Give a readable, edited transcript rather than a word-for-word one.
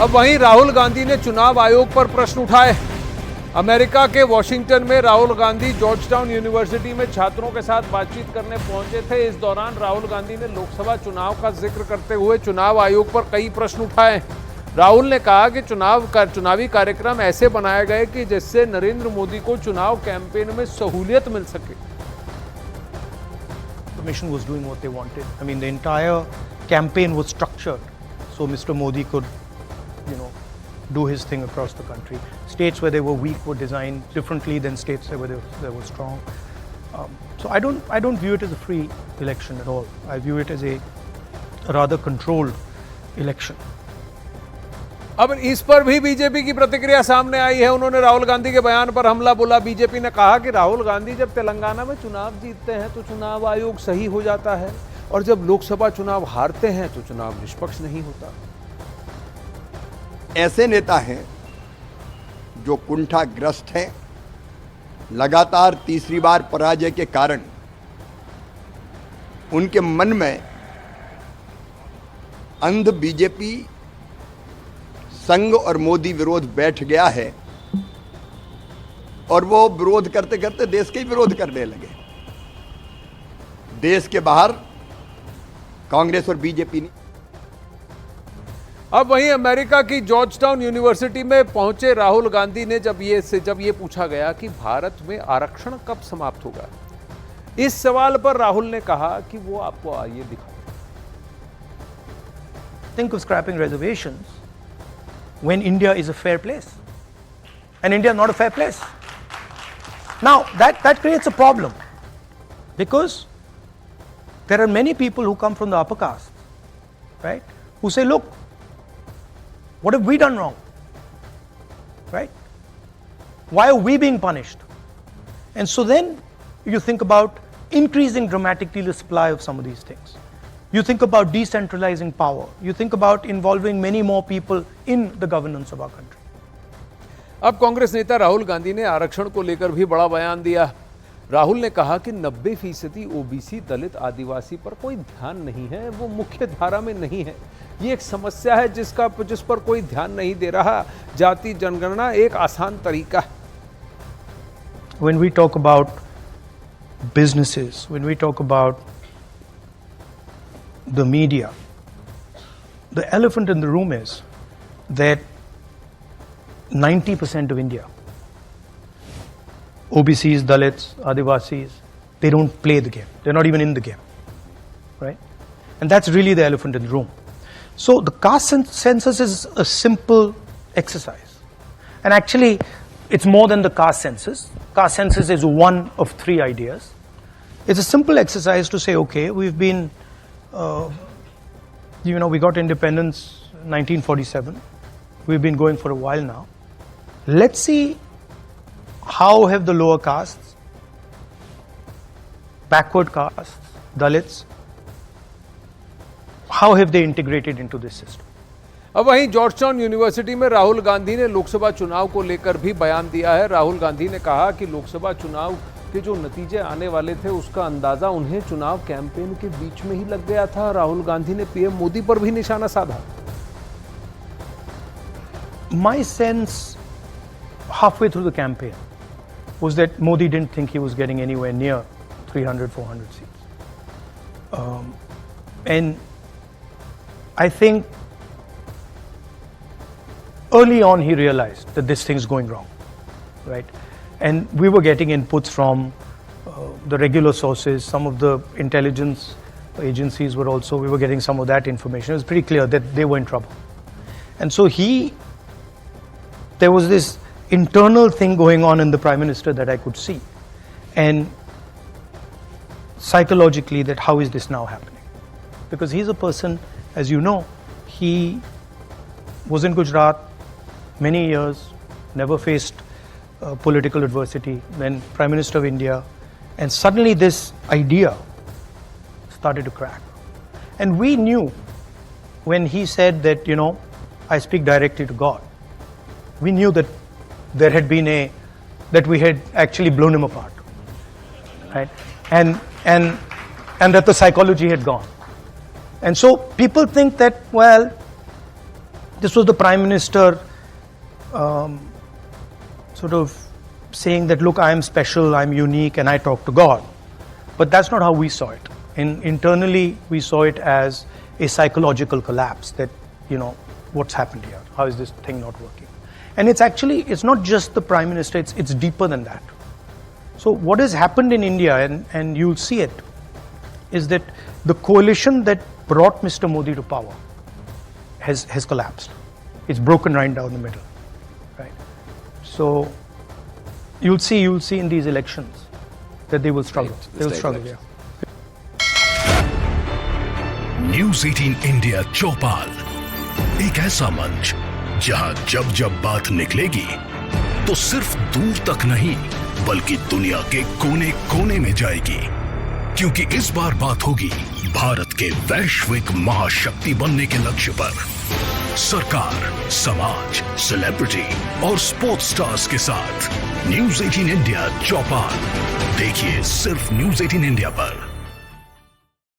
अब वहीं राहुल गांधी ने चुनाव आयोग पर प्रश्न उठाए। अमेरिका के वॉशिंगटन में राहुल गांधी जॉर्जटाउन यूनिवर्सिटी में छात्रों के साथ बातचीत करने पहुंचे थे। इस दौरान राहुल गांधी ने लोकसभा चुनाव का जिक्र करते हुए चुनाव आयोग पर कई प्रश्न उठाए। राहुल ने कहा कि चुनावी कार्यक्रम ऐसे बनाए गए कि जिससे नरेंद्र मोदी को चुनाव कैंपेन में सहूलियत मिल सके। Commission was doing what they wanted. I mean, the entire campaign was structured so Mr. Modi could, do his thing across the country. States where they were weak were designed differently than states where they were strong. So I don't view it as a free election at all. I view it as a rather controlled election. अब इस पर भी BJP की प्रतिक्रिया सामने आई है। उन्होंने राहुल गांधी के बयान पर हमला बोला। बीजेपी ने कहा कि राहुल गांधी जब तेलंगाना में चुनाव जीतते हैं तो चुनाव आयोग सही हो जाता है और जब लोकसभा चुनाव हारते हैं तो चुनाव निष्पक्ष नहीं होता। ऐसे नेता हैं जो कुंठाग्रस्त हैं, लगातार तीसरी बार पराजय के कारण उनके मन में अंध बीजेपी संघ और मोदी विरोध बैठ गया है और वो विरोध करते करते देश के ही विरोध करने लगे। देश के बाहर कांग्रेस और बीजेपी ने। अब वहीं अमेरिका की जॉर्जटाउन यूनिवर्सिटी में पहुंचे राहुल गांधी ने जब ये पूछा गया कि भारत में आरक्षण कब समाप्त होगा, इस सवाल पर राहुल ने कहा कि वो आपको आइए दिखा। Think of scrapping reservations when India is a fair place, and India is not a fair place. Now that creates a problem because there are many people who come from the upper caste, right? Who say, look, what have we done wrong? Right? Why are we being punished? And so then you think about increasing dramatically the supply of some of these things. You think about decentralizing power. You think about involving many more people in the governance of our country. अब कांग्रेस नेता राहुल गांधी ने आरक्षण को लेकर भी बड़ा बयान दिया। राहुल ने कहा कि 90% ओबीसी, दलित, आदिवासी पर कोई ध्यान नहीं है, वो मुख्य धारा में नहीं है। ये एक समस्या है जिस पर कोई ध्यान नहीं दे रहा। जाति जनगणना एक आसान तरीका है। When we talk about businesses, when we talk about the media, the elephant in the room is that 90% of India, OBCs, Dalits, Adivasis, they don't play the game. They're not even in the game, right? And that's really the elephant in the room. So the caste census is a simple exercise. And actually, it's more than the caste census. Caste census is one of 3 ideas. It's a simple exercise to say, okay, we've been, we got independence in 1947. We've been going for a while now. Let's see how have the lower castes, backward castes, Dalits, how have they integrated into this system? अब वहीं Georgetown university में राहुल गांधी ने लोकसभा चुनाव को लेकर भी बयान दिया है। राहुल गांधी ने कहा कि लोकसभा चुनाव के जो नतीजे आने वाले थे उसका अंदाजा उन्हें चुनाव कैंपेन के बीच में ही लग गया था। राहुल गांधी ने पीएम मोदी पर भी निशाना साधा। My sense halfway through the campaign was that Modi didn't think he was getting anywhere near 300, 400 seats. And I think early on he realized that this thing's going wrong, right? And we were getting inputs from the regular sources, some of the intelligence agencies we were getting some of that information. It was pretty clear that they were in trouble. And so there was this internal thing going on in the Prime Minister that I could see. And psychologically, that how is this now happening? Because he's a person, as you know, he was in Gujarat many years, never faced political adversity, then Prime Minister of India, and suddenly this idea started to crack. And we knew when he said that, I speak directly to God, we knew that there had been that we had actually blown him apart, right? And that the psychology had gone. And so people think that, well, this was the Prime Minister sort of saying that, look, I am special, I'm unique, and I talk to God. But that's not how we saw it. Internally, we saw it as a psychological collapse, that, you know, what's happened here? How is this thing not working? And it's not just the Prime Minister, it's deeper than that. So what has happened in India, and you'll see it, is that the coalition that brought Mr. Modi to power has collapsed. It's broken right down the middle, right? So you'll see in these elections that they will struggle. They will struggle, yeah. News 18 India Chaupal, एक ऐसा मंच जहां जब जब बात निकलेगी तो सिर्फ दूर तक नहीं बल्कि दुनिया के कोने कोने में जाएगी, क्योंकि इस बार बात होगी भारत के वैश्विक महाशक्ति बनने के लक्ष्य पर। सरकार, समाज, सेलिब्रिटी और स्पोर्ट्स स्टार्स के साथ न्यूज़ 18 इंडिया चौपाल देखिए सिर्फ न्यूज़ 18 इंडिया पर।